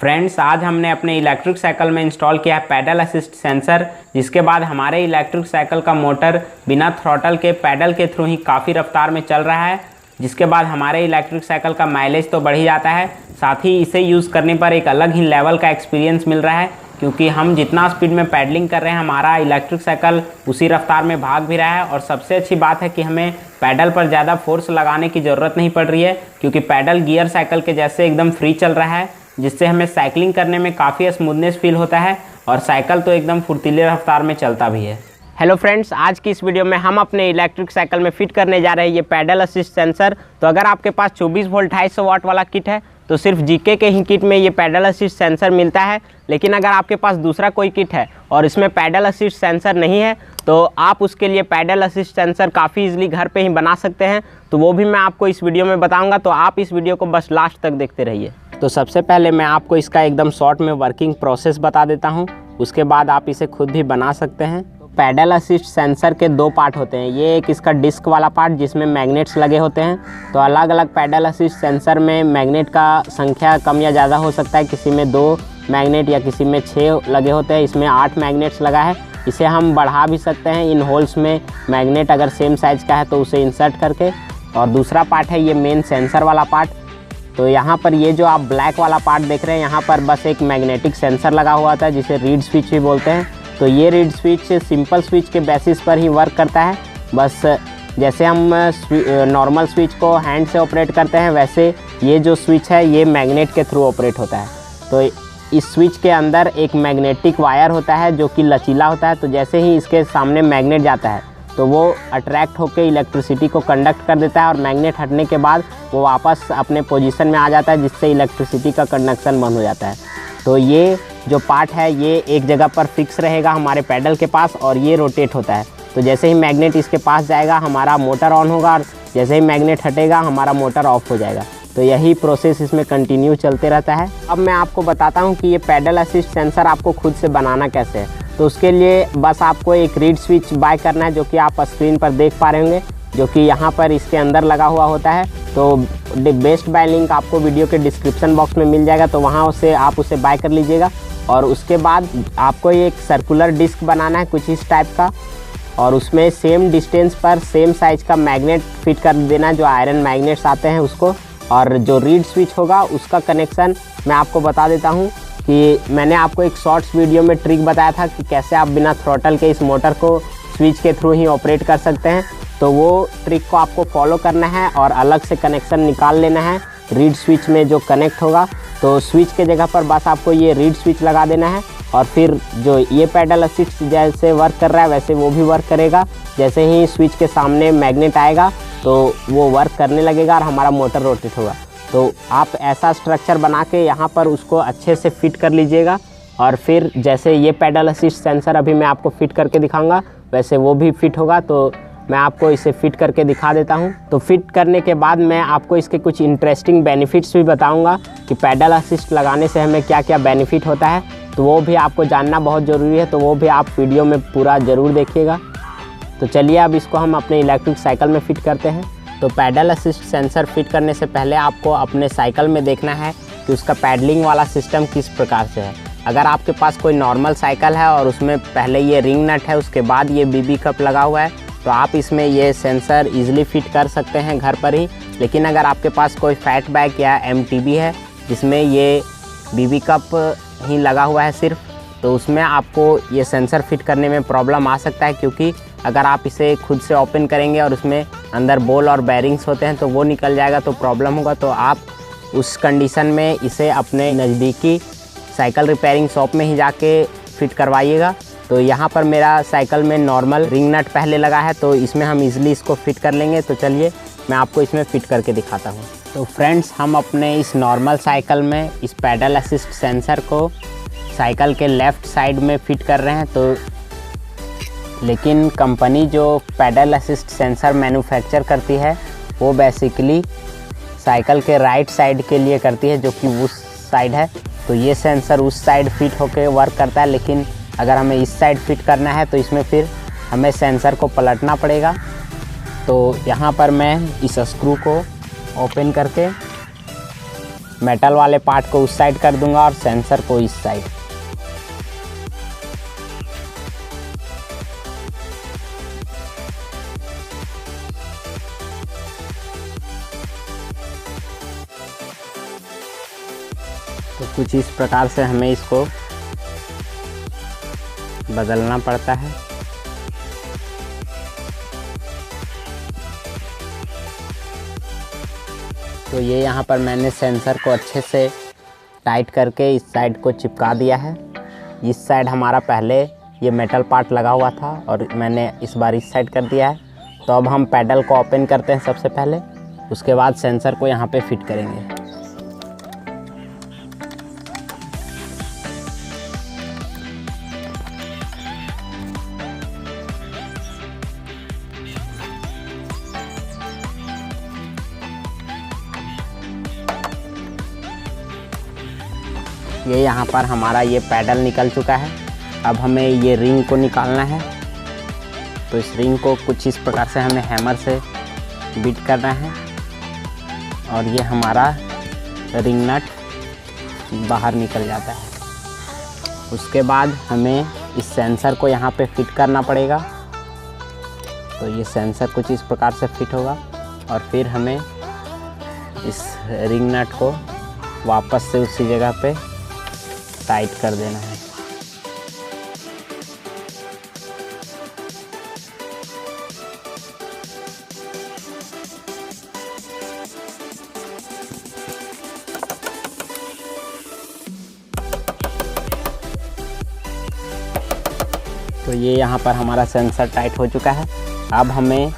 Friends, आज हमने अपने इलेक्ट्रिक साइकिल में इंस्टॉल किया है पैडल असिस्ट सेंसर, जिसके बाद हमारे इलेक्ट्रिक साइकिल का मोटर बिना थ्रॉटल के पैडल के थ्रू ही काफ़ी रफ्तार में चल रहा है, जिसके बाद हमारे इलेक्ट्रिक साइकिल का माइलेज तो बढ़ ही जाता है, साथ ही इसे यूज़ करने पर एक अलग ही लेवल का एक्सपीरियंस मिल रहा है, क्योंकि हम जितना स्पीड में पैडलिंग कर रहे हैं हमारा इलेक्ट्रिक साइकिल उसी रफ्तार में भाग भी रहा है। और सबसे अच्छी बात है कि हमें पैडल पर ज़्यादा फोर्स लगाने की ज़रूरत नहीं पड़ रही है, क्योंकि पैडल गियर साइकिल के जैसे एकदम फ्री चल रहा है, जिससे हमें साइकिलिंग करने में काफ़ी स्मूथनेस फील होता है और साइकिल तो एकदम फुर्तीले रफ्तार में चलता भी है। हेलो फ्रेंड्स, आज की इस वीडियो में हम अपने इलेक्ट्रिक साइकिल में फिट करने जा रहे हैं ये पैडल असिस्ट सेंसर। तो अगर आपके पास 24 वोल्ट 250 वाट वाला किट है तो सिर्फ जीके के ही किट में ये पैडल असिस्ट सेंसर मिलता है। लेकिन अगर आपके पास दूसरा कोई किट है और इसमें पैडल असिस्ट सेंसर नहीं है तो आप उसके लिए पैडल असिस्ट सेंसर काफ़ी इजीली घर पे ही बना सकते हैं। तो वो भी मैं आपको इस वीडियो में बताऊंगा, तो आप इस वीडियो को बस लास्ट तक देखते रहिए। तो सबसे पहले मैं आपको इसका एकदम शॉर्ट में वर्किंग प्रोसेस बता देता हूँ, उसके बाद आप इसे खुद भी बना सकते हैं। पैडल असिस्ट सेंसर के दो पार्ट होते हैं। ये एक इसका डिस्क वाला पार्ट जिसमें मैग्नेट्स लगे होते हैं। तो अलग अलग पैडल असिस्ट सेंसर में मैग्नेट का संख्या कम या ज़्यादा हो सकता है, किसी में 2 मैग्नेट या किसी में 6 लगे होते हैं। इसमें 8 मैग्नेट्स लगा है। इसे हम बढ़ा भी सकते हैं इन होल्स में, मैग्नेट अगर सेम साइज़ का है तो उसे इंसर्ट करके। और दूसरा पार्ट है ये मेन सेंसर वाला पार्ट। तो यहाँ पर ये जो आप ब्लैक वाला पार्ट देख रहे हैं, यहाँ पर बस एक मैग्नेटिक सेंसर लगा हुआ था जिसे रीड स्विच भी बोलते हैं। तो ये रीड स्विच सिंपल स्विच के बेसिस पर ही वर्क करता है। बस जैसे हम नॉर्मल स्विच को हैंड से ऑपरेट करते हैं, वैसे ये जो स्विच है ये मैग्नेट के थ्रू ऑपरेट होता है। तो इस स्विच के अंदर एक मैग्नेटिक वायर होता है जो कि लचीला होता है। तो जैसे ही इसके सामने मैग्नेट जाता है तो वो अट्रैक्ट होकर इलेक्ट्रिसिटी को कंडक्ट कर देता है, और मैग्नेट हटने के बाद वो वापस अपने पोजीशन में आ जाता है, जिससे इलेक्ट्रिसिटी का कंडक्शन बंद हो जाता है। तो ये जो पार्ट है ये एक जगह पर फिक्स रहेगा हमारे पैडल के पास, और ये रोटेट होता है। तो जैसे ही मैग्नेट इसके पास जाएगा हमारा मोटर ऑन होगा, और जैसे ही मैग्नेट हटेगा हमारा मोटर ऑफ हो जाएगा। तो यही प्रोसेस इसमें कंटिन्यू चलते रहता है। अब मैं आपको बताता हूँ कि ये पैडल असिस्ट सेंसर आपको खुद से बनाना कैसे है। तो उसके लिए बस आपको एक रीड स्विच बाय करना है, जो कि आप स्क्रीन पर देख पा रहे होंगे, जो कि यहाँ पर इसके अंदर लगा हुआ होता है। तो बेस्ट बाय लिंक आपको वीडियो के डिस्क्रिप्शन बॉक्स में मिल जाएगा, तो वहाँ से आप उसे बाय कर लीजिएगा। और उसके बाद आपको एक सर्कुलर डिस्क बनाना है कुछ इस टाइप का, और उसमें सेम डिस्टेंस पर सेम साइज़ का मैग्नेट फिट कर देना है, जो आयरन मैग्नेट्स आते हैं उसको। और जो रीड स्विच होगा उसका कनेक्शन मैं आपको बता देता हूँ कि मैंने आपको एक शॉर्ट्स वीडियो में ट्रिक बताया था कि कैसे आप बिना थ्रॉटल के इस मोटर को स्विच के थ्रू ही ऑपरेट कर सकते हैं। तो वो ट्रिक को आपको फॉलो करना है और अलग से कनेक्शन निकाल लेना है रीड स्विच में जो कनेक्ट होगा। तो स्विच के जगह पर बस आपको ये रीड स्विच लगा देना है, और फिर जो ये पैडल असिस्ट जैसे वर्क कर रहा है वैसे वो भी वर्क करेगा। जैसे ही स्विच के सामने मैग्नेट आएगा तो वो वर्क करने लगेगा और हमारा मोटर रोटेट होगा। तो आप ऐसा स्ट्रक्चर बना के यहाँ पर उसको अच्छे से फिट कर लीजिएगा। और फिर जैसे ये पैडल असिस्ट सेंसर अभी मैं आपको फिट करके दिखाऊंगा, वैसे वो भी फिट होगा। तो मैं आपको इसे फिट करके दिखा देता हूँ। तो फिट करने के बाद मैं आपको इसके कुछ इंटरेस्टिंग बेनिफिट्स भी बताऊँगा कि पैडल असिस्ट लगाने से हमें क्या क्या बेनिफिट होता है। तो वो भी आपको जानना बहुत ज़रूरी है, तो वो भी आप वीडियो में पूरा ज़रूर देखिएगा। तो चलिए अब इसको हम अपने इलेक्ट्रिक साइकिल में फ़िट करते हैं। तो पैडल असिस्ट सेंसर फिट करने से पहले आपको अपने साइकिल में देखना है कि उसका पैडलिंग वाला सिस्टम किस प्रकार से है। अगर आपके पास कोई नॉर्मल साइकिल है और उसमें पहले ये रिंग नट है, उसके बाद ये बीबी कप लगा हुआ है, तो आप इसमें ये सेंसर ईजिली फिट कर सकते हैं घर पर ही। लेकिन अगर आपके पास कोई फैट बैग या एमटीबी है जिसमें ये बीबी कप ही लगा हुआ है सिर्फ, तो उसमें आपको ये सेंसर फिट करने में प्रॉब्लम आ सकता है, क्योंकि अगर आप इसे खुद से ओपन करेंगे और उसमें अंदर बॉल और बैरिंग्स होते हैं तो वो निकल जाएगा, तो प्रॉब्लम होगा। तो आप उस कंडीशन में इसे अपने नज़दीकी साइकिल रिपेयरिंग शॉप में ही जाके फिट करवाइएगा। तो यहाँ पर मेरा साइकिल में नॉर्मल रिंग नट पहले लगा है, तो इसमें हम इजीली इसको फिट कर लेंगे। तो चलिए मैं आपको इसमें फ़िट करके दिखाता हूँ। तो फ्रेंड्स, हम अपने इस नॉर्मल साइकिल में इस पैडल असिस्ट सेंसर को साइकिल के लेफ़्ट साइड में फ़िट कर रहे हैं। तो लेकिन कंपनी जो पैडल असिस्ट सेंसर मैन्युफैक्चर करती है वो बेसिकली साइकिल के राइट साइड के लिए करती है, जो कि उस साइड है। तो ये सेंसर उस साइड फिट होकर वर्क करता है, लेकिन अगर हमें इस साइड फिट करना है तो इसमें फिर हमें सेंसर को पलटना पड़ेगा। तो यहाँ पर मैं इस स्क्रू को ओपन करके मेटल वाले पार्ट को उस साइड कर दूंगा और सेंसर को इस साइड। तो कुछ इस प्रकार से हमें इसको बदलना पड़ता है। तो ये यहाँ पर मैंने सेंसर को अच्छे से टाइट करके इस साइड को चिपका दिया है। इस साइड हमारा पहले ये मेटल पार्ट लगा हुआ था और मैंने इस बार इस साइड कर दिया है। तो अब हम पैडल को ओपन करते हैं सबसे पहले, उसके बाद सेंसर को यहाँ पे फिट करेंगे। ये यहाँ पर हमारा ये पैडल निकल चुका है। अब हमें ये रिंग को निकालना है। तो इस रिंग को कुछ इस प्रकार से हमें हैमर से बीट करना है और ये हमारा रिंग नट बाहर निकल जाता है। उसके बाद हमें इस सेंसर को यहाँ पे फिट करना पड़ेगा। तो ये सेंसर कुछ इस प्रकार से फिट होगा और फिर हमें इस रिंग नट को वापस से उसी जगह पे टाइट कर देना है। तो ये यहाँ पर हमारा सेंसर टाइट हो चुका है। अब हमें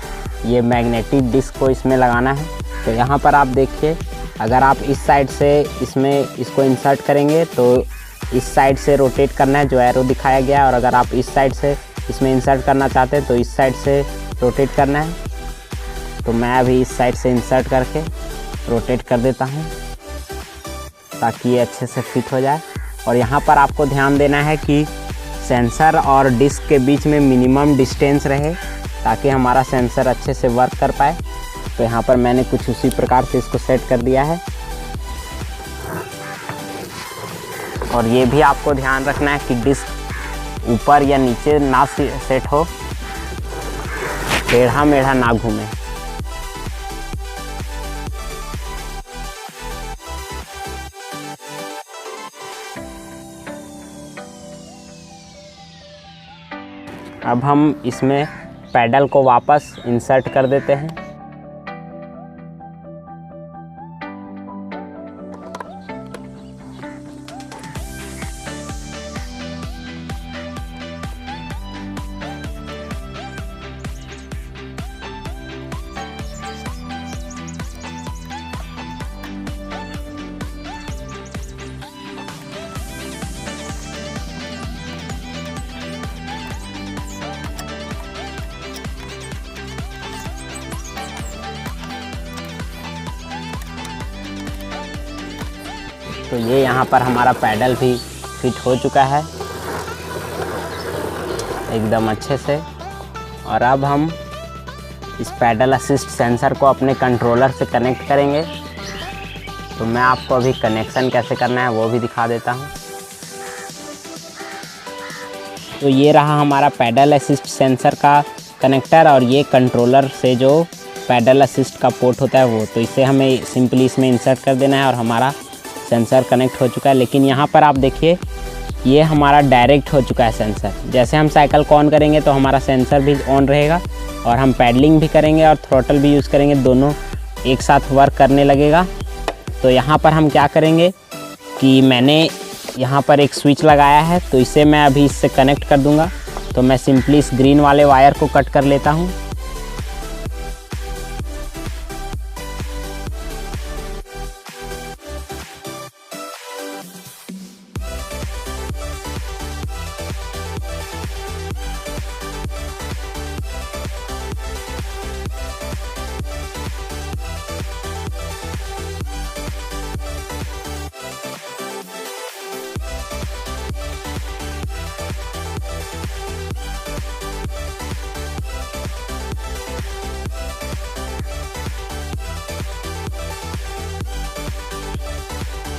ये मैग्नेटिक डिस्क को इसमें लगाना है। तो यहाँ पर आप देखिए, अगर आप इस साइड से इसको इंसर्ट करेंगे तो इस साइड से रोटेट करना है जो एरो दिखाया गया है, और अगर आप इस साइड से इसमें इंसर्ट करना चाहते हैं तो इस साइड से रोटेट करना है। तो मैं अभी इस साइड से इंसर्ट करके रोटेट कर देता हूँ ताकि ये अच्छे से फिट हो जाए। और यहाँ पर आपको ध्यान देना है कि सेंसर और डिस्क के बीच में मिनिमम डिस्टेंस रहे ताकि हमारा सेंसर अच्छे से वर्क कर पाए। तो यहाँ पर मैंने कुछ उसी प्रकार से इसको सेट कर दिया है। और ये भी आपको ध्यान रखना है कि डिस्क ऊपर या नीचे ना सेट हो, टेढ़ा मेढ़ा ना घूमे। अब हम इसमें पैडल को वापस इंसर्ट कर देते हैं। तो ये यहाँ पर हमारा पैडल भी फिट हो चुका है एकदम अच्छे से। और अब हम इस पैडल असिस्ट सेंसर को अपने कंट्रोलर से कनेक्ट करेंगे। तो मैं आपको अभी कनेक्शन कैसे करना है वो भी दिखा देता हूँ। तो ये रहा हमारा पैडल असिस्ट सेंसर का कनेक्टर और ये कंट्रोलर से जो पैडल असिस्ट का पोर्ट होता है वो। तो इसे हमें सिंपली इसमें इंसर्ट कर देना है और हमारा सेंसर कनेक्ट हो चुका है। लेकिन यहाँ पर आप देखिए, ये हमारा डायरेक्ट हो चुका है सेंसर। जैसे हम साइकिल को ऑन करेंगे तो हमारा सेंसर भी ऑन रहेगा और हम पैडलिंग भी करेंगे और थ्रॉटल भी यूज़ करेंगे, दोनों एक साथ वर्क करने लगेगा। तो यहाँ पर हम क्या करेंगे कि मैंने यहाँ पर एक स्विच लगाया है, तो इसे मैं अभी इससे कनेक्ट कर दूँगा। तो मैं सिंपली इस ग्रीन वाले वायर को कट कर लेता हूँ।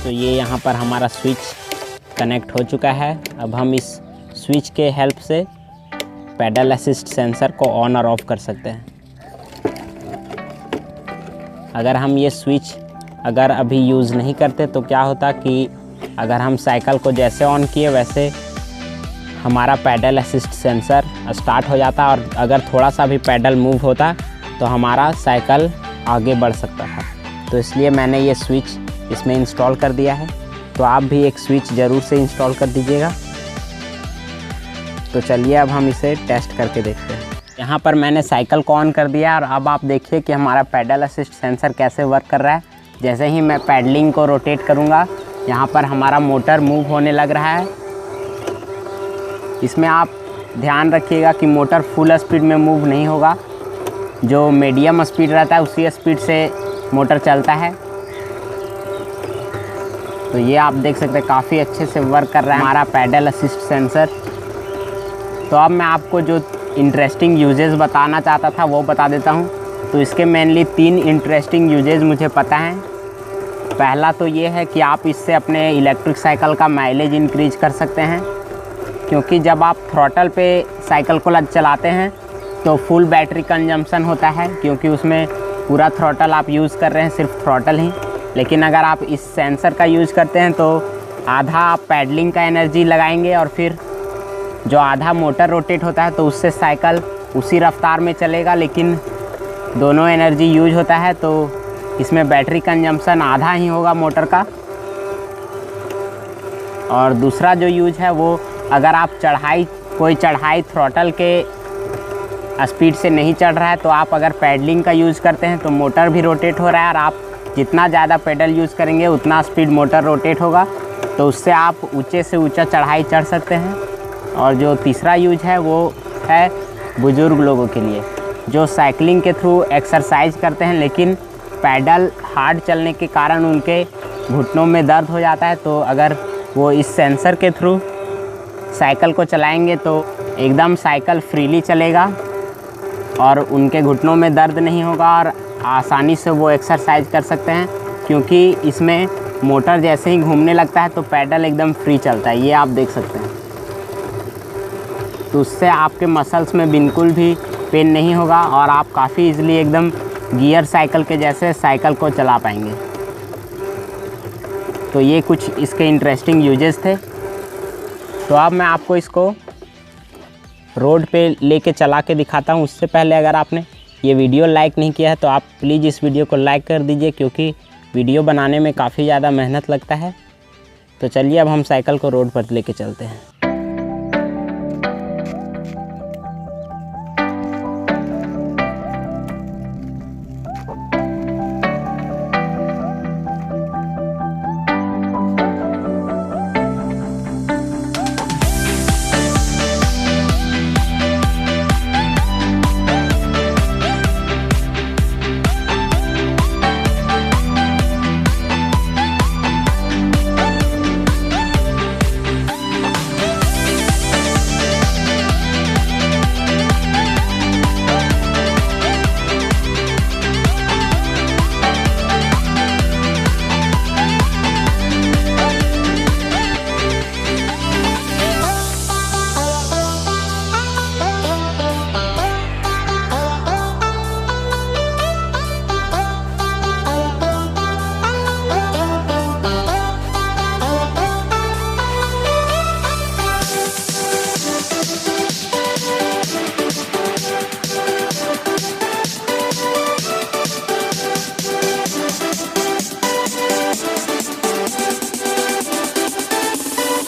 तो ये यहाँ पर हमारा स्विच कनेक्ट हो चुका है। अब हम इस स्विच के हेल्प से पैडल असिस्ट सेंसर को ऑन और ऑफ कर सकते हैं। अगर हम ये स्विच अगर अभी यूज़ नहीं करते तो क्या होता कि अगर हम साइकिल को जैसे ऑन किए वैसे हमारा पैडल असिस्ट सेंसर स्टार्ट हो जाता, और अगर थोड़ा सा भी पैडल मूव होता तो हमारा साइकिल आगे बढ़ सकता था। तो इसलिए मैंने ये स्विच इसमें इंस्टॉल कर दिया है। तो आप भी एक स्विच ज़रूर से इंस्टॉल कर दीजिएगा। तो चलिए अब हम इसे टेस्ट करके देखते हैं। यहाँ पर मैंने साइकिल को ऑन कर दिया और अब आप देखिए कि हमारा पैडल असिस्ट सेंसर कैसे वर्क कर रहा है। जैसे ही मैं पैडलिंग को रोटेट करूँगा, यहाँ पर हमारा मोटर मूव होने लग रहा है। इसमें आप ध्यान रखिएगा कि मोटर फुल स्पीड में मूव नहीं होगा, जो मीडियम स्पीड रहता है उसी स्पीड से मोटर चलता है। तो ये आप देख सकते हैं काफ़ी अच्छे से वर्क कर रहा है हमारा पैडल असिस्ट सेंसर। तो अब मैं आपको जो इंटरेस्टिंग यूजेस बताना चाहता था वो बता देता हूँ। तो इसके मेनली 3 इंटरेस्टिंग यूजेस मुझे पता हैं। पहला तो ये है कि आप इससे अपने इलेक्ट्रिक साइकिल का माइलेज इंक्रीज कर सकते हैं, क्योंकि जब आप थ्रॉटल पे साइकिल को चलाते हैं तो फुल बैटरी कंजम्पशन होता है, क्योंकि उसमें पूरा थ्रॉटल आप यूज़ कर रहे हैं, सिर्फ थ्रॉटल ही। लेकिन अगर आप इस सेंसर का यूज़ करते हैं तो आधा आप पैडलिंग का एनर्जी लगाएंगे और फिर जो आधा मोटर रोटेट होता है तो उससे साइकिल उसी रफ्तार में चलेगा, लेकिन दोनों एनर्जी यूज होता है तो इसमें बैटरी कंजम्पशन आधा ही होगा मोटर का। और दूसरा जो यूज है वो अगर आप कोई चढ़ाई थ्रॉटल के स्पीड से नहीं चढ़ रहा है तो आप अगर पैडलिंग का यूज़ करते हैं तो मोटर भी रोटेट हो रहा है, और आप जितना ज़्यादा पेडल यूज़ करेंगे उतना स्पीड मोटर रोटेट होगा, तो उससे आप ऊंचे से ऊंचा चढ़ाई चढ़ सकते हैं। और जो तीसरा यूज है वो है बुज़ुर्ग लोगों के लिए, जो साइकिलिंग के थ्रू एक्सरसाइज करते हैं लेकिन पैडल हार्ड चलने के कारण उनके घुटनों में दर्द हो जाता है। तो अगर वो इस सेंसर के थ्रू साइकिल को चलाएंगे तो एकदम साइकिल फ्रीली चलेगा और उनके घुटनों में दर्द नहीं होगा, और आसानी से वो एक्सरसाइज कर सकते हैं, क्योंकि इसमें मोटर जैसे ही घूमने लगता है तो पैडल एकदम फ्री चलता है। ये आप देख सकते हैं। तो उससे आपके मसल्स में बिल्कुल भी पेन नहीं होगा और आप काफ़ी इजीली एकदम गियर साइकिल के जैसे साइकिल को चला पाएंगे। तो ये कुछ इसके इंटरेस्टिंग यूजेस थे। तो अब मैं आपको इसको रोड पे लेके चला के दिखाता हूँ। उससे पहले अगर आपने ये वीडियो लाइक नहीं किया है तो आप प्लीज़ इस वीडियो को लाइक कर दीजिए, क्योंकि वीडियो बनाने में काफ़ी ज़्यादा मेहनत लगता है। तो चलिए अब हम साइकिल को रोड पर लेके चलते हैं।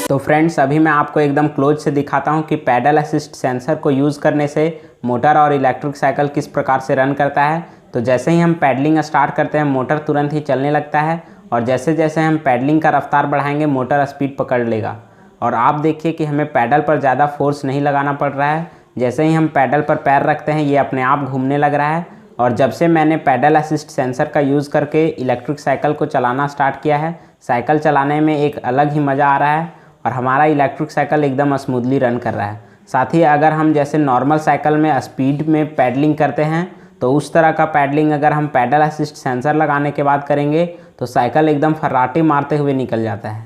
तो फ्रेंड्स अभी मैं आपको एकदम क्लोज से दिखाता हूं कि पैडल असिस्ट सेंसर को यूज़ करने से मोटर और इलेक्ट्रिक साइकिल किस प्रकार से रन करता है। तो जैसे ही हम पैडलिंग स्टार्ट करते हैं मोटर तुरंत ही चलने लगता है, और जैसे जैसे हम पैडलिंग का रफ्तार बढ़ाएंगे मोटर स्पीड पकड़ लेगा। और आप देखिए कि हमें पैडल पर ज़्यादा फोर्स नहीं लगाना पड़ रहा है। जैसे ही हम पैडल पर पैर रखते हैं ये अपने आप घूमने लग रहा है। और जब से मैंने पैडल असिस्ट सेंसर का यूज़ करके इलेक्ट्रिक साइकिल को चलाना स्टार्ट किया है, साइकिल चलाने में एक अलग ही मज़ा आ रहा है और हमारा इलेक्ट्रिक साइकिल एकदम स्मूथली रन कर रहा है। साथ ही अगर हम जैसे नॉर्मल साइकिल में स्पीड में पैडलिंग करते हैं तो उस तरह का पैडलिंग अगर हम पैडल असिस्ट सेंसर लगाने के बाद करेंगे तो साइकिल एकदम फर्राटे मारते हुए निकल जाता है।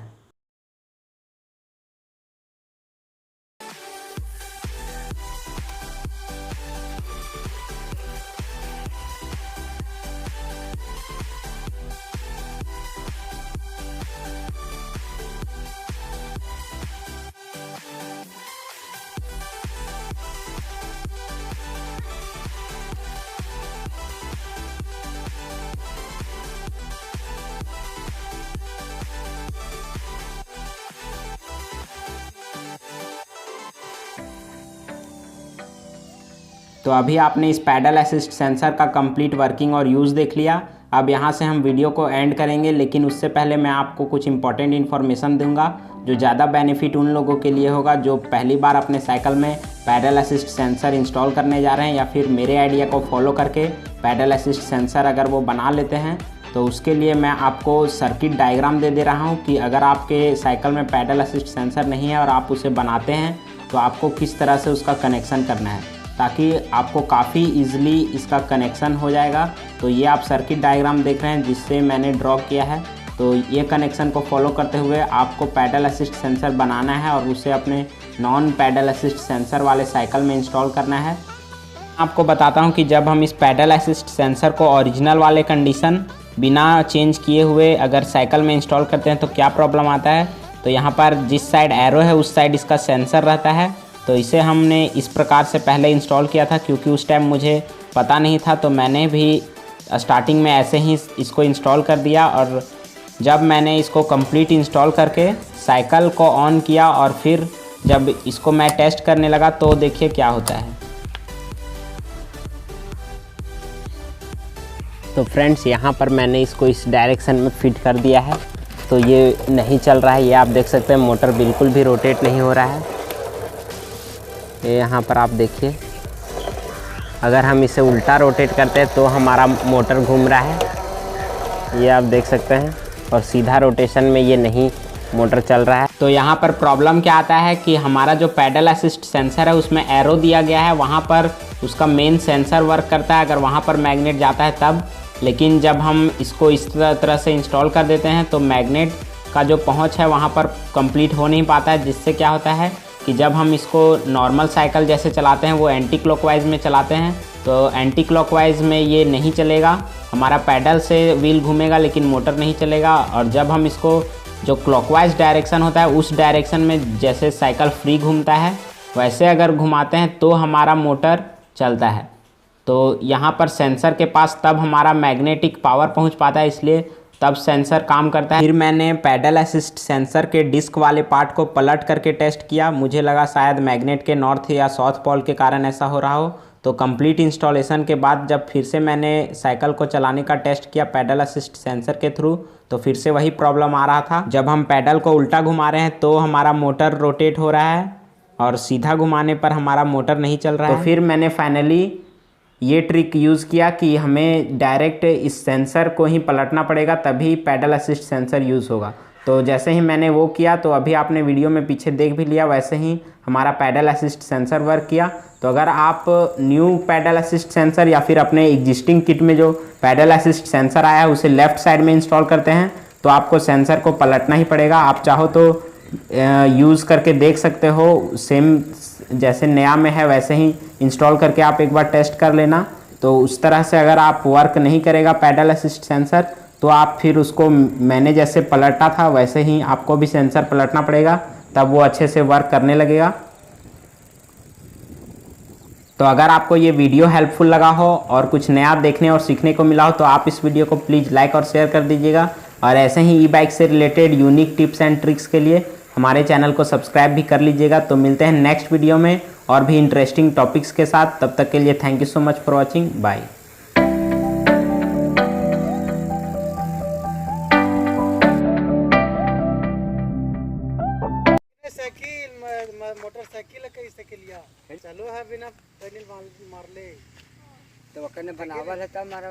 तो अभी आपने इस पैडल असिस्ट सेंसर का कंप्लीट वर्किंग और यूज़ देख लिया। अब यहाँ से हम वीडियो को एंड करेंगे, लेकिन उससे पहले मैं आपको कुछ इंपॉर्टेंट इन्फॉर्मेशन दूंगा जो ज़्यादा बेनिफिट उन लोगों के लिए होगा जो पहली बार अपने साइकिल में पैडल असिस्ट सेंसर इंस्टॉल करने जा रहे हैं, या फिर मेरे आइडिया को फॉलो करके पैडल असिस्ट सेंसर अगर वो बना लेते हैं। तो उसके लिए मैं आपको सर्किट डायग्राम दे रहा हूँ कि अगर आपके साइकिल में पैडल असिस्ट सेंसर नहीं है और आप उसे बनाते हैं तो आपको किस तरह से उसका कनेक्शन करना है, ताकि आपको काफ़ी इजीली इसका कनेक्शन हो जाएगा। तो ये आप सर्किट डायग्राम देख रहे हैं जिससे मैंने ड्रॉ किया है। तो ये कनेक्शन को फॉलो करते हुए आपको पैडल असिस्ट सेंसर बनाना है और उसे अपने नॉन पैडल असिस्ट सेंसर वाले साइकिल में इंस्टॉल करना है। आपको बताता हूँ कि जब हम इस पैडल असिस्ट सेंसर को ओरिजिनल वाले कंडीशन बिना चेंज किए हुए अगर साइकिल में इंस्टॉल करते हैं तो क्या प्रॉब्लम आता है। तो यहाँ पर जिस साइड एरो है उस साइड इसका सेंसर रहता है। तो इसे हमने इस प्रकार से पहले इंस्टॉल किया था, क्योंकि उस टाइम मुझे पता नहीं था, तो मैंने भी स्टार्टिंग में ऐसे ही इसको इंस्टॉल कर दिया। और जब मैंने इसको कंप्लीट इंस्टॉल करके साइकिल को ऑन किया और फिर जब इसको मैं टेस्ट करने लगा तो देखिए क्या होता है। तो फ्रेंड्स, यहाँ पर मैंने इसको इस डायरेक्शन में फिट कर दिया है, तो ये नहीं चल रहा है। ये आप देख सकते हैं मोटर बिल्कुल भी रोटेट नहीं हो रहा है। ये यहाँ पर आप देखिए, अगर हम इसे उल्टा रोटेट करते हैं तो हमारा मोटर घूम रहा है, ये आप देख सकते हैं। और सीधा रोटेशन में ये नहीं मोटर चल रहा है। तो यहाँ पर प्रॉब्लम क्या आता है कि हमारा जो पैडल असिस्ट सेंसर है उसमें एरो दिया गया है, वहाँ पर उसका मेन सेंसर वर्क करता है अगर वहाँ पर मैग्नेट जाता है तब। लेकिन जब हम इसको इस तरह से इंस्टॉल कर देते हैं तो मैग्नेट का जो पहुँच है वहाँ पर कंप्लीट हो नहीं पाता है, जिससे क्या होता है कि जब हम इसको नॉर्मल साइकिल जैसे चलाते हैं वो एंटी क्लॉकवाइज में चलाते हैं, तो एंटी क्लॉकवाइज में ये नहीं चलेगा। हमारा पैडल से व्हील घूमेगा लेकिन मोटर नहीं चलेगा। और जब हम इसको जो क्लॉकवाइज डायरेक्शन होता है उस डायरेक्शन में जैसे साइकिल फ्री घूमता है वैसे अगर घुमाते हैं तो हमारा मोटर चलता है। तो यहाँ पर सेंसर के पास तब हमारा मैग्नेटिक पावर पहुँच पाता है, इसलिए तब सेंसर काम करता है। फिर मैंने पैडल असिस्ट सेंसर के डिस्क वाले पार्ट को पलट करके टेस्ट किया। मुझे लगा शायद मैग्नेट के नॉर्थ या साउथ पोल के कारण ऐसा हो रहा हो। तो कंप्लीट इंस्टॉलेशन के बाद जब फिर से मैंने साइकिल को चलाने का टेस्ट किया पैडल असिस्ट सेंसर के थ्रू, तो फिर से वही प्रॉब्लम आ रहा था। जब हम पैडल को उल्टा घुमा रहे हैं तो हमारा मोटर रोटेट हो रहा है और सीधा घुमाने पर हमारा मोटर नहीं चल रहा है। तो फिर मैंने फाइनली ये ट्रिक यूज़ किया कि हमें डायरेक्ट इस सेंसर को ही पलटना पड़ेगा, तभी पैडल असिस्ट सेंसर यूज़ होगा। तो जैसे ही मैंने वो किया तो अभी आपने वीडियो में पीछे देख भी लिया, वैसे ही हमारा पैडल असिस्ट सेंसर वर्क किया। तो अगर आप न्यू पैडल असिस्ट सेंसर या फिर अपने एग्जिस्टिंग किट में जो पैडल असिस्ट सेंसर आया है उसे लेफ़्ट साइड में इंस्टॉल करते हैं तो आपको सेंसर को पलटना ही पड़ेगा। आप चाहो तो यूज़ करके देख सकते हो, सेम जैसे नया में है वैसे ही इंस्टॉल करके आप एक बार टेस्ट कर लेना। तो उस तरह से अगर आप वर्क नहीं करेगा पैडल असिस्ट सेंसर तो आप फिर उसको मैंने जैसे पलटा था वैसे ही आपको भी सेंसर पलटना पड़ेगा, तब वो अच्छे से वर्क करने लगेगा। तो अगर आपको ये वीडियो हेल्पफुल लगा हो और कुछ नया देखने और सीखने को मिला हो तो आप इस वीडियो को प्लीज़ लाइक और शेयर कर दीजिएगा। और ऐसे ही ई बाइक से related unique tips and tricks के लिए हमारे चैनल को सब्सक्राइब भी कर लीजिएगा। तो मिलते हैं नेक्स्ट वीडियो में और भी इंटरेस्टिंग टॉपिक्स के साथ। तब तक के लिए thank you so much for watching, bye. Motorcycle कैसे के लिया चलो है बिना पैडल मार ले तो बनावल है तब मारा